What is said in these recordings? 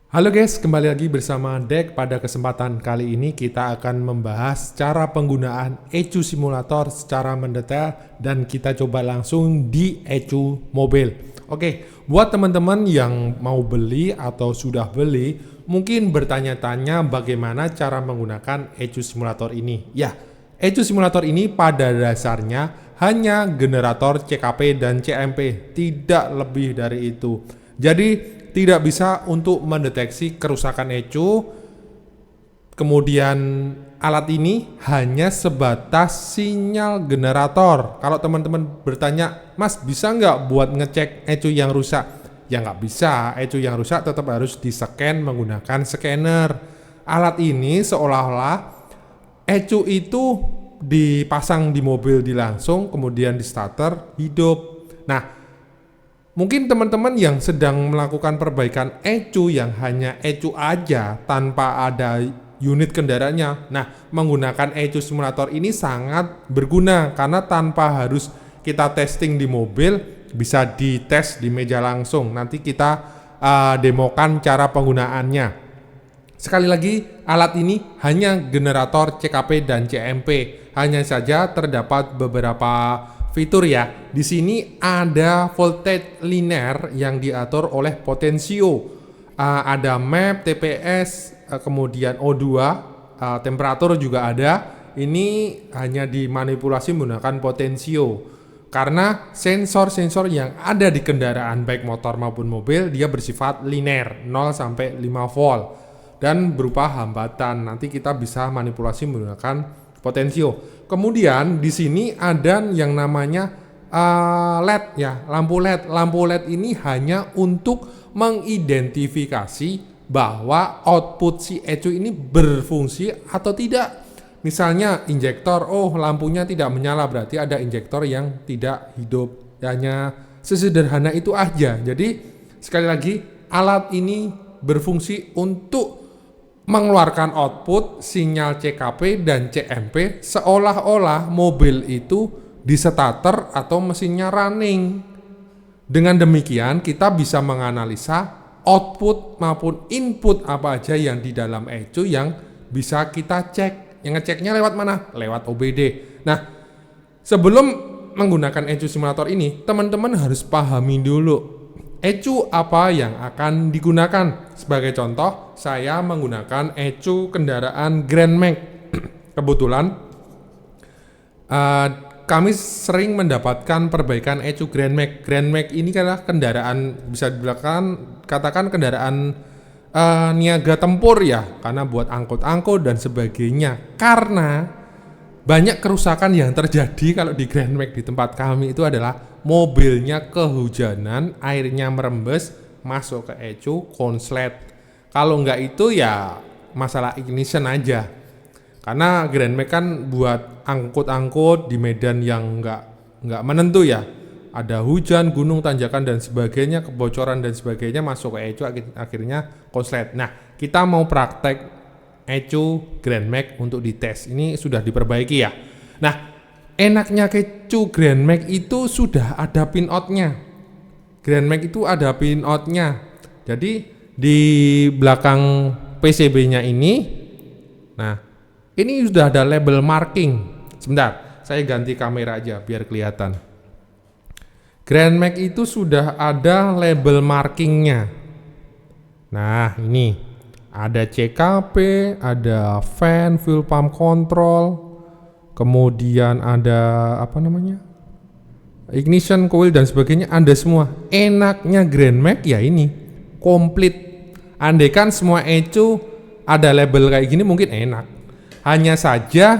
Halo guys, kembali lagi bersama Dek. Pada kesempatan kali ini kita akan membahas cara penggunaan ECU simulator secara mendetail dan kita coba langsung di ECU mobil. Oke, buat teman-teman yang mau beli atau sudah beli, mungkin bertanya-tanya bagaimana cara menggunakan ECU simulator ini. Ya, ECU simulator ini pada dasarnya hanya generator CKP dan CMP, tidak lebih dari itu. Jadi tidak bisa untuk mendeteksi kerusakan ECU. Kemudian alat ini hanya sebatas sinyal generator. Kalau teman-teman bertanya, Mas bisa nggak buat ngecek ECU yang rusak? Ya nggak bisa, ECU yang rusak tetap harus di-scan menggunakan scanner. Alat ini seolah-olah ECU itu dipasang di mobil langsung, kemudian di starter hidup. Nah, mungkin teman-teman yang sedang melakukan perbaikan ECU yang hanya ECU aja tanpa ada unit kendaraannya. Nah, menggunakan ECU simulator ini sangat berguna karena tanpa harus kita testing di mobil, bisa dites di meja langsung. Nanti kita demokan cara penggunaannya. Sekali lagi, alat ini hanya generator CKP dan CMP. Hanya saja terdapat beberapa fitur ya. Di sini ada voltage linear yang diatur oleh potensio. Ada map, TPS, kemudian O2, temperatur juga ada. Ini hanya dimanipulasi menggunakan potensio. Karena sensor-sensor yang ada di kendaraan baik motor maupun mobil dia bersifat linear 0 sampai 5 volt dan berupa hambatan. Nanti kita bisa manipulasi menggunakan potensio. Kemudian di sini ada yang namanya LED ya, lampu LED. Lampu LED ini hanya untuk mengidentifikasi bahwa output si ECU ini berfungsi atau tidak. Misalnya injektor, lampunya tidak menyala, berarti ada injektor yang tidak hidup. Hanya sesederhana itu aja. Jadi sekali lagi alat ini berfungsi untuk mengeluarkan output sinyal CKP dan CMP seolah-olah mobil itu di starter atau mesinnya running. Dengan demikian kita bisa menganalisa output maupun input apa aja yang di dalam ECU yang bisa kita cek. Yang ngeceknya lewat mana? Lewat OBD. Nah, sebelum menggunakan ECU simulator ini, teman-teman harus pahami dulu ECU apa yang akan digunakan. Sebagai contoh, saya menggunakan ECU kendaraan Grand Max. Kebetulan kami sering mendapatkan perbaikan ECU Grand Max. Grand Max ini adalah kendaraan, bisa dibilang katakan kendaraan niaga tempur ya, karena buat angkut-angkut dan sebagainya. Karena banyak kerusakan yang terjadi kalau di Grand Max di tempat kami itu adalah mobilnya kehujanan, airnya merembes, masuk ke ECU, konslet. Kalau enggak itu ya masalah ignition aja. Karena Grand Max kan buat angkut-angkut di medan yang enggak menentu ya. Ada hujan, gunung, tanjakan dan sebagainya, kebocoran dan sebagainya, masuk ke ECU akhirnya konslet. Nah, kita mau praktek ECU Grand Max untuk dites. Ini sudah diperbaiki ya. Nah, enaknya ECU Grand Max itu sudah ada pin out-nya. Grand Max itu ada pin out-nya. Jadi di belakang PCB-nya ini, nah ini sudah ada label marking. Sebentar, saya ganti kamera aja biar kelihatan. Grand Max itu sudah ada label markingnya. Nah ini ada CKP, ada fan, fuel pump control, kemudian ada apa namanya, ignition coil dan sebagainya, ada semua. Enaknya Grand Max ya ini komplit. Andaikan semua ECU ada label kayak gini mungkin enak. Hanya saja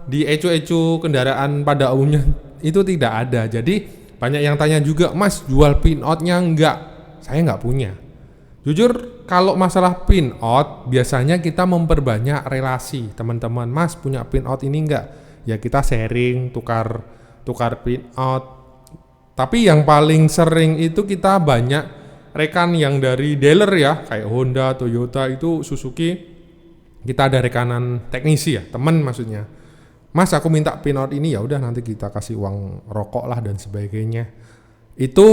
di ECU kendaraan pada umumnya itu tidak ada. Jadi banyak yang tanya juga, Mas jual pin out-nya enggak? Saya enggak punya. Jujur kalau masalah pin out biasanya kita memperbanyak relasi. Teman-teman, Mas punya pin out ini enggak? Ya kita sharing, tukar pin out. Tapi yang paling sering itu kita banyak rekan yang dari dealer ya, kayak Honda, Toyota, itu Suzuki. Kita ada rekanan teknisi ya, teman maksudnya. Mas aku minta pin out ini, ya udah nanti kita kasih uang rokok lah dan sebagainya. Itu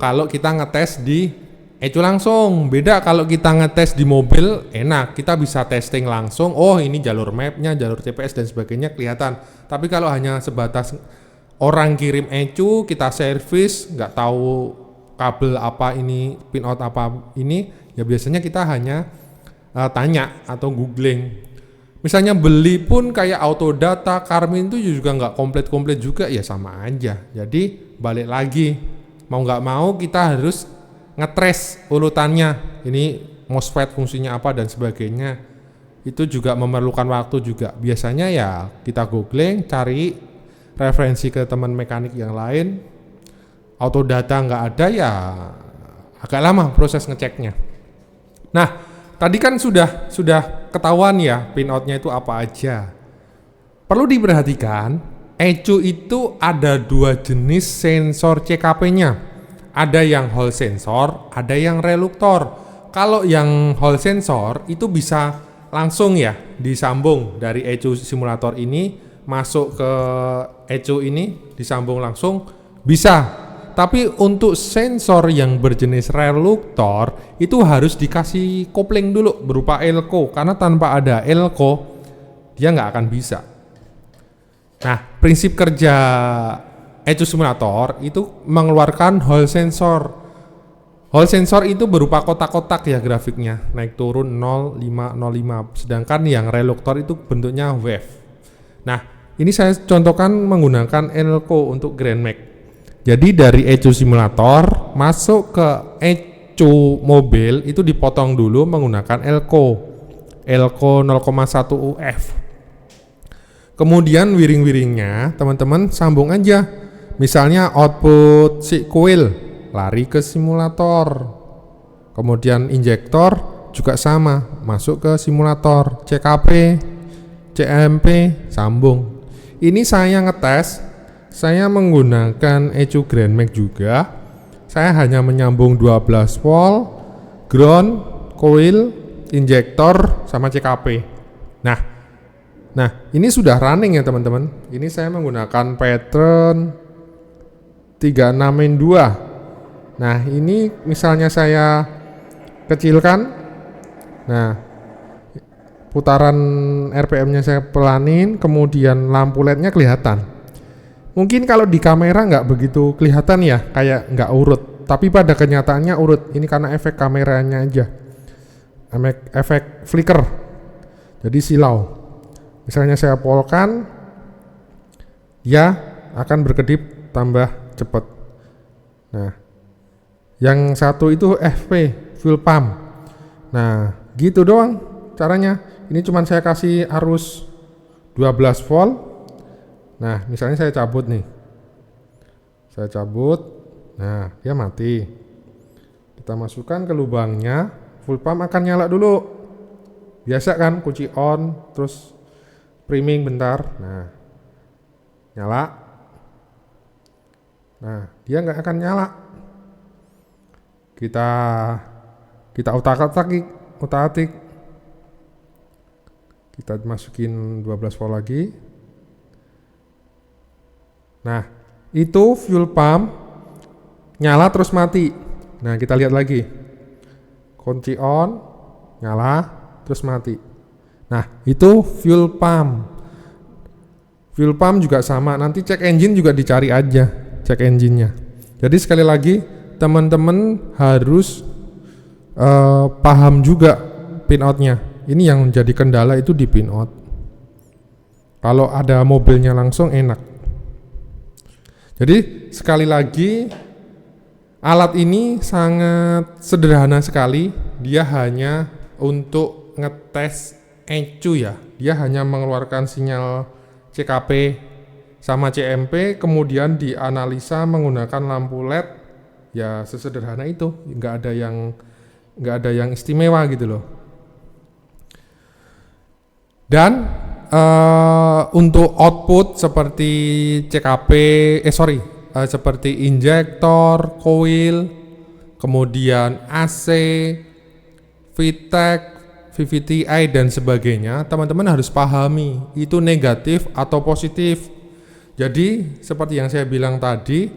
kalau kita ngetes di ECU langsung. Beda kalau kita ngetes di mobil, enak, kita bisa testing langsung. Oh, ini jalur mapnya, jalur CPS dan sebagainya kelihatan. Tapi kalau hanya sebatas orang kirim ECU, kita servis, nggak tahu kabel apa ini, pinout apa ini, ya biasanya kita hanya tanya atau googling. Misalnya beli pun kayak Autodata, Karmin itu juga nggak komplit-komplit juga, ya sama aja. Jadi balik lagi, mau nggak mau kita harus ngetrace urutannya, ini MOSFET fungsinya apa dan sebagainya. Itu juga memerlukan waktu juga. Biasanya ya kita googling, cari referensi ke teman mekanik yang lain. Autodata nggak ada, ya agak lama proses ngeceknya. Nah, tadi kan sudah ketahuan ya pinoutnya itu apa aja. Perlu diperhatikan, ECU itu ada 2 jenis sensor CKP-nya. Ada yang Hall sensor, ada yang reluktor. Kalau yang Hall sensor itu bisa langsung ya disambung dari ECU simulator ini masuk ke ECU ini, disambung langsung bisa. Tapi untuk sensor yang berjenis reluktor itu harus dikasih kopling dulu berupa elko, karena tanpa ada elko dia nggak akan bisa. Nah, prinsip kerja ECU simulator itu mengeluarkan Hall sensor. Hall sensor itu berupa kotak-kotak ya grafiknya, naik turun 0, 5, 0, 5. Sedangkan yang reluktor itu bentuknya wave. Nah, ini saya contohkan menggunakan elko untuk Grand Max. Jadi dari ECU simulator masuk ke ECU mobil itu dipotong dulu menggunakan elko 0,1 UF. Kemudian wiring-wiringnya teman-teman sambung aja. Misalnya output si coil lari ke simulator. Kemudian injektor juga sama, masuk ke simulator. CKP, CMP sambung. Ini saya ngetes, saya menggunakan ECU Grand Max juga. Saya hanya menyambung 12 volt, ground, coil, injektor sama CKP. Nah, ini sudah running ya teman-teman. Ini saya menggunakan pattern 362. Nah, ini misalnya saya kecilkan. Nah, putaran RPM-nya saya pelanin, kemudian lampu LED-nya kelihatan. Mungkin kalau di kamera nggak begitu kelihatan ya, kayak nggak urut. Tapi pada kenyataannya urut. Ini karena efek kameranya aja. Efek flicker. Jadi silau. Misalnya saya polkan, dia akan berkedip tambah cepat. Nah, yang satu itu FP, fuel pump. Nah, gitu doang caranya. Ini cuman saya kasih arus 12 volt. Nah, misalnya saya cabut nih. Saya cabut. Nah, dia mati. Kita masukkan ke lubangnya, fuel pump akan nyala dulu. Biasa kan, kunci on, terus priming bentar. Nah, nyala. Nah, dia nggak akan nyala. Kita utak-atik. Kita masukin 12 volt lagi. Nah, itu fuel pump nyala terus mati. Nah, kita lihat lagi. Kunci on, nyala terus mati. Nah, itu fuel pump. Fuel pump juga sama. Nanti cek engine juga dicari aja, cek engine-nya. Jadi sekali lagi teman-teman harus paham juga pinout-nya. Ini yang menjadi kendala itu di pinout. Kalau ada mobilnya langsung enak. Jadi sekali lagi alat ini sangat sederhana sekali. Dia hanya untuk ngetes ECU ya. Dia hanya mengeluarkan sinyal CKP sama CMP, kemudian dianalisa menggunakan lampu LED. Ya sesederhana itu, nggak ada yang istimewa gitu loh. Dan untuk output seperti CKP, seperti injektor, coil, kemudian AC, VTEC, VVTi dan sebagainya, teman-teman harus pahami itu negatif atau positif. Jadi seperti yang saya bilang tadi,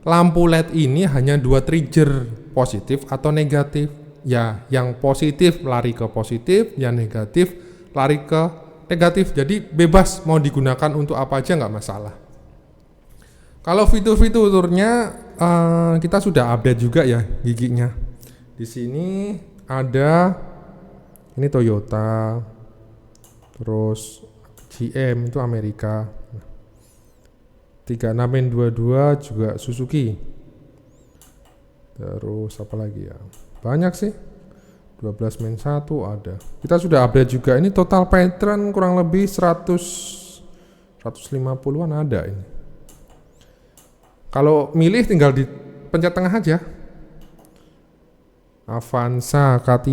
lampu LED ini hanya 2 trigger, positif atau negatif. Ya, yang positif lari ke positif, yang negatif lari ke negatif. Jadi bebas mau digunakan untuk apa aja nggak masalah. Kalau fitur-fiturnya kita sudah update juga ya giginya. Di sini ada ini Toyota, terus GM itu Amerika. 36N22 juga Suzuki. Terus apa lagi ya? Banyak sih. 12Men1 ada. Kita sudah update juga. Ini total pattern kurang lebih 150-an ada ini. Kalau milih tinggal dipencet tengah aja. Avanza K3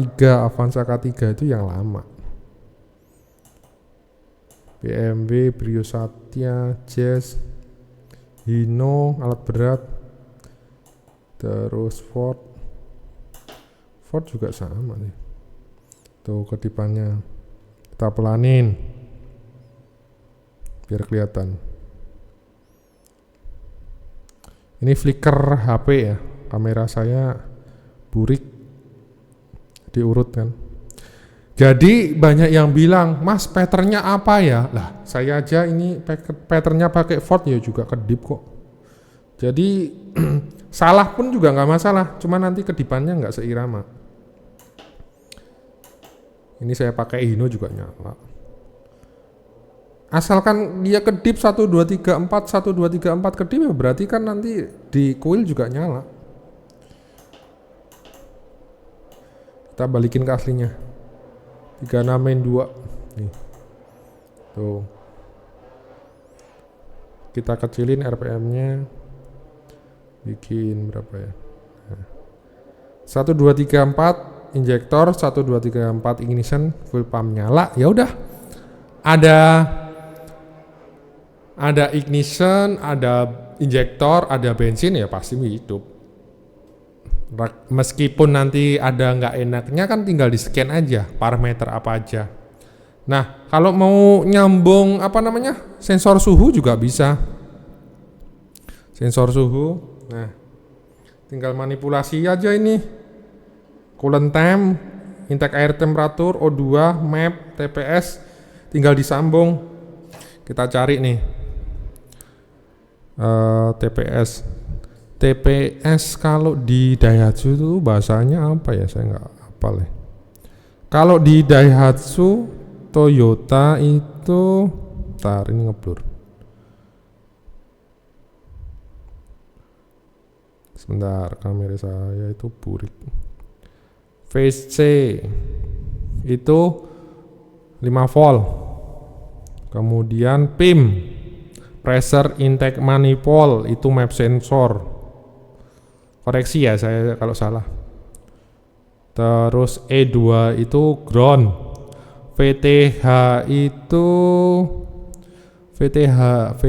itu yang lama. BMW, Brio Satya, Jazz, Hino, alat berat, terus Ford juga sama nih. Tuh kedipannya kita pelanin biar kelihatan. Ini flicker HP ya, kamera saya burik diurut kan. Jadi banyak yang bilang, Mas patternnya apa ya? Lah saya aja ini patternnya pakai Ford ya juga kedip kok. Jadi salah pun juga nggak masalah, cuma nanti kedipannya nggak seirama. Ini saya pakai Hino juga nyala. Asalkan dia kedip 1 2 3 4 1 2 3 4 kedip ya berarti kan nanti di kuil juga nyala. Kita balikin ke aslinya. 36N2 nih. Tuh. Kita kecilin RPM-nya. Bikin berapa ya? Nah. 1 2 3 4 injektor, 1 2 3 4 ignition, full pump nyala. Ya udah. Ada ignition, ada injektor, ada bensin ya pasti hidup. Meskipun nanti ada nggak enaknya kan tinggal di scan aja parameter apa aja. Nah kalau mau nyambung sensor suhu juga bisa. Sensor suhu, nah tinggal manipulasi aja ini. Coolant temp, intake air temperatur, O2, map, TPS, tinggal disambung. Kita cari nih TPS kalau di Daihatsu itu bahasanya apa ya, saya nggak hafal ya. Kalau di Daihatsu Toyota itu ini ngeblur. Sebentar, kamera saya itu burik. Phase C itu 5 volt. Kemudian PIM, pressure intake manifold, itu map sensor. Koreksi ya saya kalau salah. Terus E2 itu ground. VTH itu TPS.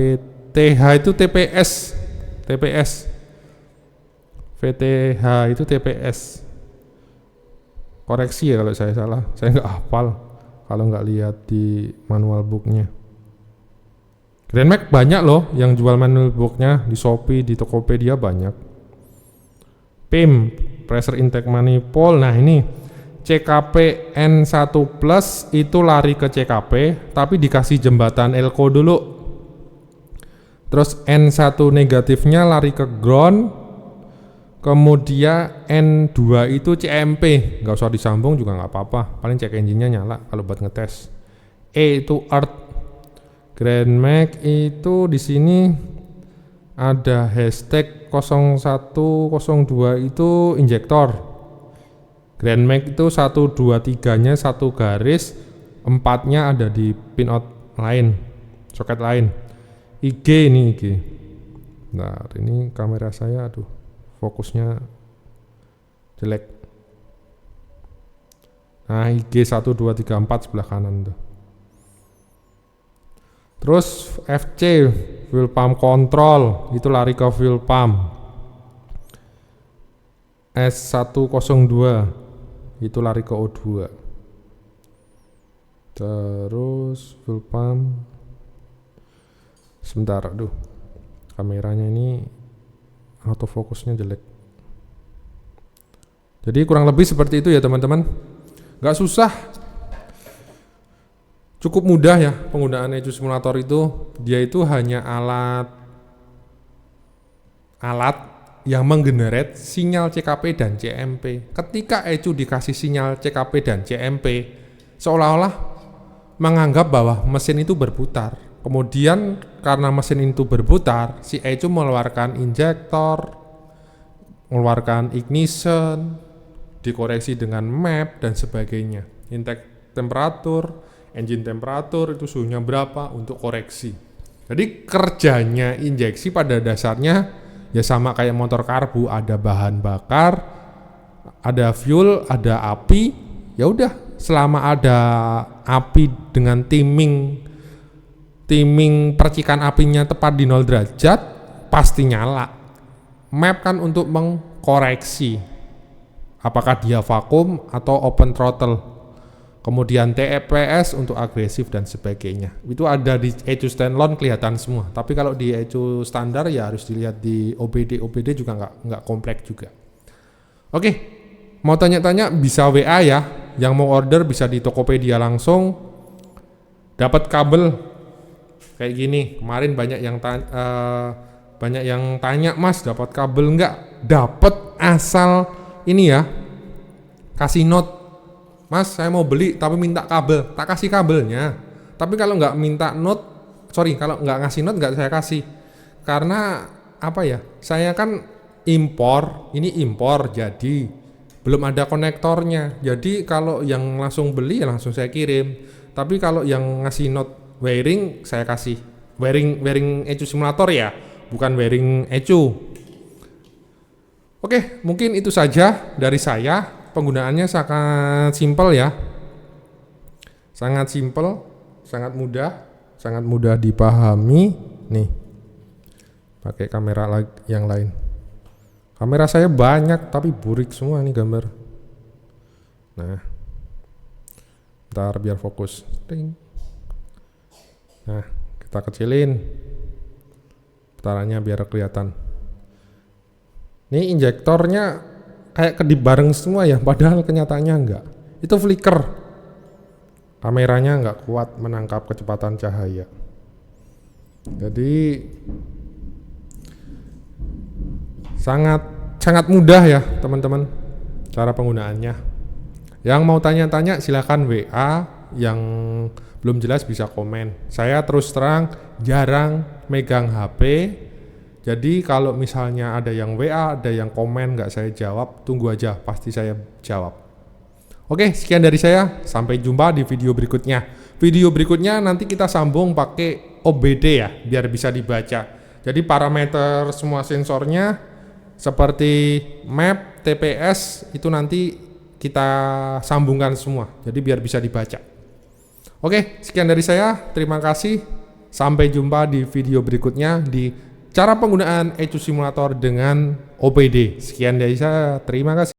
VTH itu TPS. Koreksi ya kalau saya salah. Saya nggak hafal kalau nggak lihat di manual booknya. Grandmax banyak loh yang jual manual booknya di Shopee, di Tokopedia banyak. PIM, pressure intake manifold. Nah ini CKP N1 plus itu lari ke CKP tapi dikasih jembatan elko dulu. Terus N1 negatifnya lari ke ground. Kemudian N2 itu CMP, nggak usah disambung juga nggak apa-apa, paling cek engine-nya nyala kalau buat ngetes. E itu earth. Grandmax itu di sini ada hashtag 0102 itu injektor. Grandmax itu 123-nya satu garis, 4-nya ada di pinout lain, soket lain. IG ini IG. Nah ini kamera saya, aduh fokusnya jelek. Nah IG 1234 sebelah kanan tuh. Terus FC fuel pump control itu lari ke fuel pump. S102 itu lari ke O2. Terus fuel pump, sebentar, aduh kameranya ini autofokusnya jelek. Jadi kurang lebih seperti itu ya teman-teman. Nggak susah, cukup mudah ya penggunaan ECU simulator itu. Dia itu hanya alat yang menggenerate sinyal CKP dan CMP. Ketika ECU dikasih sinyal CKP dan CMP, seolah-olah menganggap bahwa mesin itu berputar. Kemudian karena mesin itu berputar, si ECU mengeluarkan injektor, mengeluarkan ignition, dikoreksi dengan map dan sebagainya. Intake temperatur, engine temperatur itu suhunya berapa untuk koreksi. Jadi kerjanya injeksi pada dasarnya ya sama kayak motor karbu, ada bahan bakar, ada fuel, ada api. Ya udah, selama ada api dengan timing percikan apinya tepat di 0 derajat, pasti nyala. Map kan untuk mengkoreksi apakah dia vakum atau open throttle. Kemudian TPS untuk agresif dan sebagainya. Itu ada di ECU standalone kelihatan semua. Tapi kalau di ECU standar ya harus dilihat di OBD. OBD juga nggak kompleks juga. Oke, mau tanya-tanya bisa WA ya. Yang mau order bisa di Tokopedia langsung. Dapat kabel kayak gini. Kemarin banyak yang tanya, Mas dapat kabel nggak? Dapat, asal ini ya, kasih note, Mas saya mau beli tapi minta kabel, tak kasih kabelnya. Tapi kalau nggak minta note, kalau nggak ngasih note nggak saya kasih. Karena apa ya, saya kan impor, ini impor jadi belum ada konektornya. Jadi kalau yang langsung beli ya langsung saya kirim. Tapi kalau yang ngasih note wiring saya kasih. Wiring ECU simulator ya, bukan wiring ECU. Oke, mungkin itu saja dari saya. Penggunaannya sangat simpel ya. Sangat simpel, sangat mudah dipahami. Nih, pakai kamera yang lain. Kamera saya banyak tapi burik semua nih gambar. Nah, ntar biar fokus. Nah, kita kecilin putarannya biar kelihatan. Ini injektornya kayak kedip bareng semua ya, padahal kenyataannya enggak. Itu flicker. Kameranya enggak kuat menangkap kecepatan cahaya. Jadi sangat mudah ya teman-teman cara penggunaannya. Yang mau tanya-tanya silakan WA, yang belum jelas bisa komen. Saya terus terang jarang megang HP. Jadi kalau misalnya ada yang WA, ada yang komen nggak saya jawab, tunggu aja, pasti saya jawab. Oke, sekian dari saya. Sampai jumpa di video berikutnya. Video berikutnya nanti kita sambung pakai OBD ya, biar bisa dibaca. Jadi parameter semua sensornya seperti map, TPS itu nanti kita sambungkan semua. Jadi biar bisa dibaca. Oke, sekian dari saya. Terima kasih. Sampai jumpa di video berikutnya di cara penggunaan ECU simulator dengan OBD. Sekian dari saya, terima kasih.